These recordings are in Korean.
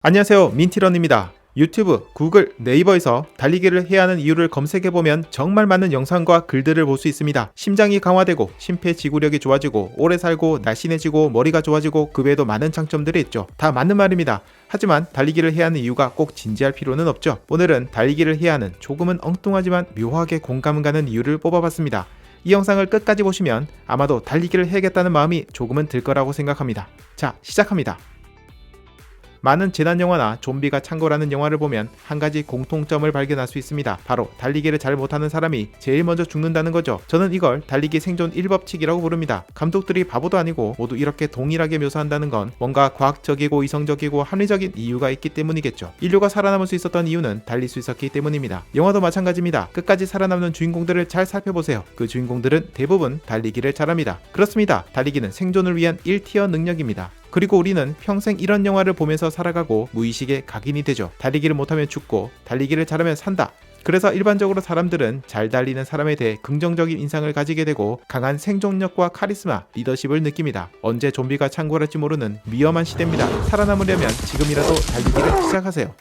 안녕하세요, 민티런입니다. 유튜브, 구글, 네이버에서 달리기를 해야 하는 이유를 검색해보면 정말 많은 영상과 글들을 볼 수 있습니다. 심장이 강화되고 심폐지구력이 좋아지고 오래 살고 날씬해지고 머리가 좋아지고 그 외에도 많은 장점들이 있죠. 다 맞는 말입니다. 하지만 달리기를 해야 하는 이유가 꼭 진지할 필요는 없죠. 오늘은 달리기를 해야 하는 조금은 엉뚱하지만 묘하게 공감 가는 이유를 뽑아봤습니다. 이 영상을 끝까지 보시면 아마도 달리기를 해야겠다는 마음이 조금은 들 거라고 생각합니다. 자, 시작합니다. 많은 재난 영화나 좀비가 창궐하는 영화를 보면 한 가지 공통점을 발견할 수 있습니다. 바로 달리기를 잘 못하는 사람이 제일 먼저 죽는다는 거죠. 저는 이걸 달리기 생존 1법칙이라고 부릅니다. 감독들이 바보도 아니고 모두 이렇게 동일하게 묘사한다는 건 뭔가 과학적이고 이성적이고 합리적인 이유가 있기 때문이겠죠. 인류가 살아남을 수 있었던 이유는 달릴 수 있었기 때문입니다. 영화도 마찬가지입니다. 끝까지 살아남는 주인공들을 잘 살펴보세요. 그 주인공들은 대부분 달리기를 잘합니다. 그렇습니다. 달리기는 생존을 위한 1티어 능력입니다. 그리고 우리는 평생 이런 영화를 보면서 살아가고 무의식에 각인이 되죠. 달리기를 못하면 죽고 달리기를 잘하면 산다. 그래서 일반적으로 사람들은 잘 달리는 사람에 대해 긍정적인 인상을 가지게 되고 강한 생존력과 카리스마, 리더십을 느낍니다. 언제 좀비가 창궐할지 모르는 위험한 시대입니다. 살아남으려면 지금이라도 달리기를 시작하세요.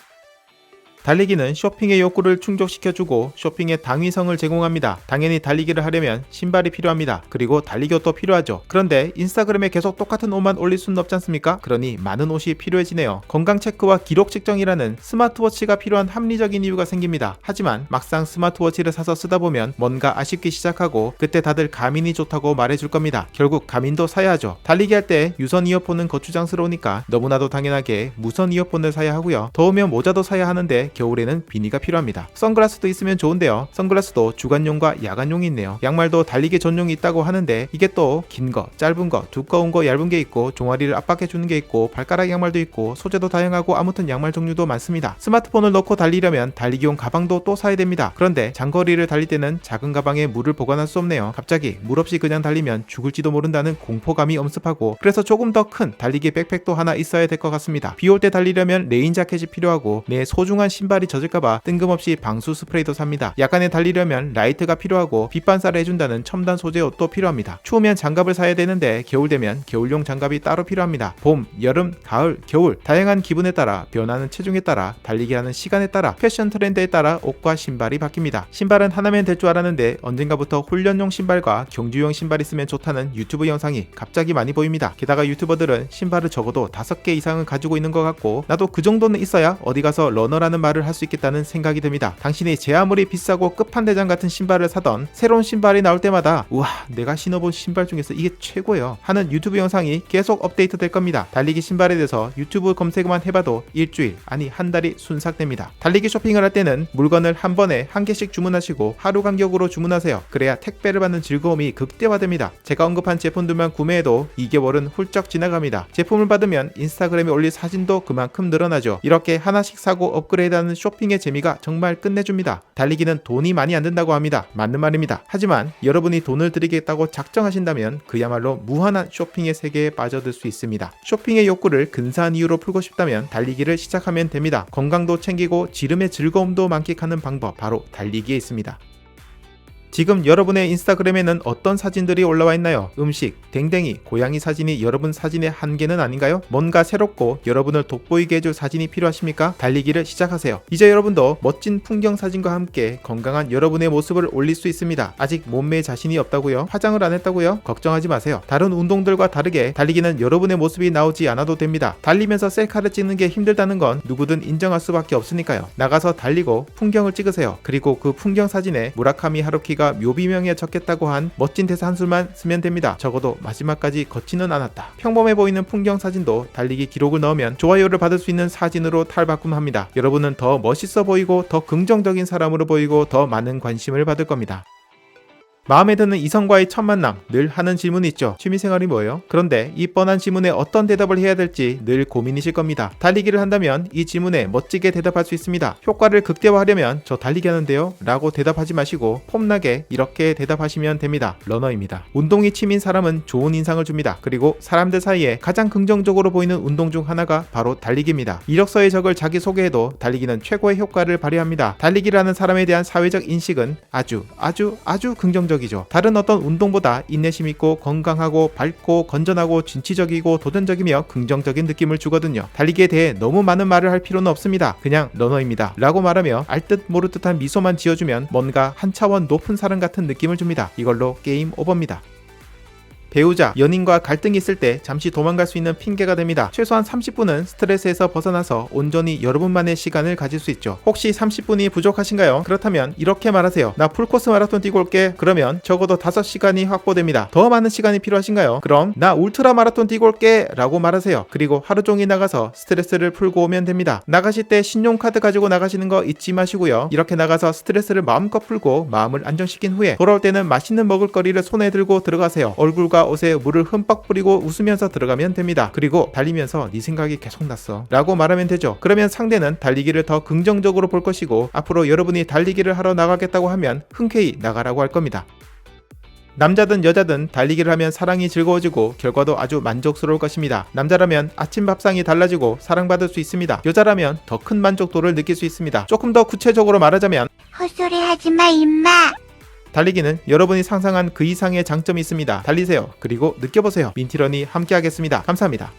달리기는 쇼핑의 욕구를 충족시켜주고 쇼핑의 당위성을 제공합니다. 당연히 달리기를 하려면 신발이 필요합니다. 그리고 달리기 옷도 필요하죠. 그런데 인스타그램에 계속 똑같은 옷만 올릴 수는 없지 않습니까? 그러니 많은 옷이 필요해지네요. 건강 체크와 기록 측정이라는 스마트워치가 필요한 합리적인 이유가 생깁니다. 하지만 막상 스마트워치를 사서 쓰다 보면 뭔가 아쉽기 시작하고 그때 다들 가민이 좋다고 말해줄 겁니다. 결국 가민도 사야 하죠. 달리기 할 때 유선 이어폰은 거추장스러우니까 너무나도 당연하게 무선 이어폰을 사야 하고요. 더우면 모자도 사야 하는데 겨울에는 비니가 필요합니다. 선글라스도 있으면 좋은데요. 선글라스도 주간용과 야간용이 있네요. 양말도 달리기 전용이 있다고 하는데 이게 또 긴 거, 짧은 거, 두꺼운 거, 얇은 게 있고 종아리를 압박해주는 게 있고 발가락 양말도 있고 소재도 다양하고 아무튼 양말 종류도 많습니다. 스마트폰을 넣고 달리려면 달리기용 가방도 또 사야 됩니다. 그런데 장거리를 달릴 때는 작은 가방에 물을 보관할 수 없네요. 갑자기 물 없이 그냥 달리면 죽을지도 모른다는 공포감이 엄습하고 그래서 조금 더 큰 달리기 백팩도 하나 있어야 될 것 같습니다. 비 올 때 달리려면 레인 자켓이 필요하고 내 소중한 신발이 젖을까봐 뜬금없이 방수 스프레이도 삽니다. 야간에 달리려면 라이트가 필요하고 빛반사를 해준다는 첨단 소재 옷도 필요합니다. 추우면 장갑을 사야 되는데 겨울 되면 겨울용 장갑이 따로 필요합니다. 봄, 여름, 가을, 겨울 다양한 기분에 따라 변하는 체중에 따라 달리기 하는 시간에 따라 패션 트렌드에 따라 옷과 신발이 바뀝니다. 신발은 하나면 될 줄 알았는데 언젠가부터 훈련용 신발과 경주용 신발이 있으면 좋다는 유튜브 영상이 갑자기 많이 보입니다. 게다가 유튜버들은 신발을 적어도 5개 이상은 가지고 있는 것 같고 나도 그 정도는 있어야 어디 가서 러너라는 말을 할 수 있겠다는 생각이 듭니다. 당신이 제 아무리 비싸고 끝판대장 같은 신발을 사던 새로운 신발이 나올 때마다 우와 내가 신어본 신발 중에서 이게 최고예요 하는 유튜브 영상이 계속 업데이트 될 겁니다. 달리기 신발에 대해서 유튜브 검색만 해봐도 일주일 아니 한 달이 순삭됩니다. 달리기 쇼핑을 할 때는 물건을 한 번에 한 개씩 주문하시고 하루 간격으로 주문하세요. 그래야 택배를 받는 즐거움이 극대화됩니다. 제가 언급한 제품들만 구매해도 2개월은 훌쩍 지나갑니다. 제품을 받으면 인스타그램에 올릴 사진도 그만큼 늘어나죠. 이렇게 하나씩 사고 업그레이드하는 쇼핑의 재미가 정말 끝내줍니다. 달리기는 돈이 많이 안 든다고 합니다. 맞는 말입니다. 하지만 여러분이 돈을 들이겠다고 작정하신다면 그야말로 무한한 쇼핑의 세계에 빠져들 수 있습니다. 쇼핑의 욕구를 근사한 이유로 풀고 싶다면 달리기를 시작하면 됩니다. 건강도 챙기고 지름의 즐거움도 만끽하는 방법 바로 달리기에 있습니다. 지금 여러분의 인스타그램에는 어떤 사진들이 올라와 있나요? 음식, 댕댕이, 고양이 사진이 여러분 사진의 한계는 아닌가요? 뭔가 새롭고 여러분을 돋보이게 해줄 사진이 필요하십니까? 달리기를 시작하세요. 이제 여러분도 멋진 풍경 사진과 함께 건강한 여러분의 모습을 올릴 수 있습니다. 아직 몸매에 자신이 없다고요? 화장을 안 했다고요? 걱정하지 마세요. 다른 운동들과 다르게 달리기는 여러분의 모습이 나오지 않아도 됩니다. 달리면서 셀카를 찍는 게 힘들다는 건 누구든 인정할 수밖에 없으니까요. 나가서 달리고 풍경을 찍으세요. 그리고 그 풍경 사진에 무라카미 하루키가 묘비명에 적겠다고 한 멋진 대사 한 줄만 쓰면 됩니다. 적어도 마지막까지 걷지는 않았다. 평범해 보이는 풍경 사진도 달리기 기록을 넣으면 좋아요를 받을 수 있는 사진으로 탈바꿈합니다. 여러분은 더 멋있어 보이고 더 긍정적인 사람으로 보이고 더 많은 관심을 받을 겁니다. 마음에 드는 이성과의 첫 만남, 늘 하는 질문이 있죠. 취미생활이 뭐예요? 그런데 이 뻔한 질문에 어떤 대답을 해야 될지 늘 고민이실 겁니다. 달리기를 한다면 이 질문에 멋지게 대답할 수 있습니다. 효과를 극대화하려면 저 달리기 하는데요? 라고 대답하지 마시고 폼나게 이렇게 대답하시면 됩니다. 러너입니다. 운동이 취미인 사람은 좋은 인상을 줍니다. 그리고 사람들 사이에 가장 긍정적으로 보이는 운동 중 하나가 바로 달리기입니다. 이력서에 적을 자기소개에도 달리기는 최고의 효과를 발휘합니다. 달리기를 하는 사람에 대한 사회적 인식은 아주 긍정적입니다. 긍정적이죠. 다른 어떤 운동보다 인내심 있고 건강하고 밝고 건전하고 진취적이고 도전적이며 긍정적인 느낌을 주거든요. 달리기에 대해 너무 많은 말을 할 필요는 없습니다. 그냥 러너입니다 라고 말하며 알듯 모르듯한 미소만 지어주면 뭔가 한 차원 높은 사람 같은 느낌을 줍니다. 이걸로 게임 오버입니다. 배우자, 연인과 갈등이 있을 때 잠시 도망갈 수 있는 핑계가 됩니다. 최소한 30분은 스트레스에서 벗어나서 온전히 여러분만의 시간을 가질 수 있죠. 혹시 30분이 부족하신가요? 그렇다면 이렇게 말하세요. 나 풀코스 마라톤 뛰고 올게. 그러면 적어도 5시간이 확보됩니다. 더 많은 시간이 필요하신가요? 그럼 나 울트라 마라톤 뛰고 올게 라고 말하세요. 그리고 하루 종일 나가서 스트레스를 풀고 오면 됩니다. 나가실 때 신용카드 가지고 나가시는 거 잊지 마시고요. 이렇게 나가서 스트레스를 마음껏 풀고 마음을 안정시킨 후에 돌아올 때는 맛있는 먹을거리를 손에 들고 들어가세요. 얼굴과 옷에 물을 흠뻑 뿌리고 웃으면서 들어가면 됩니다. 그리고 달리면서 네 생각이 계속 났어 라고 말하면 되죠. 그러면 상대는 달리기를 더 긍정적으로 볼 것이고 앞으로 여러분이 달리기를 하러 나가겠다고 하면 흔쾌히 나가라고 할 겁니다. 남자든 여자든 달리기를 하면 사랑이 즐거워지고 결과도 아주 만족스러울 것입니다. 남자라면 아침 밥상이 달라지고 사랑받을 수 있습니다. 여자라면 더 큰 만족도를 느낄 수 있습니다. 조금 더 구체적으로 말하자면 헛소리 하지마 임마. 달리기는 여러분이 상상한 그 이상의 장점이 있습니다. 달리세요. 그리고 느껴보세요. 민티런이 함께하겠습니다. 감사합니다.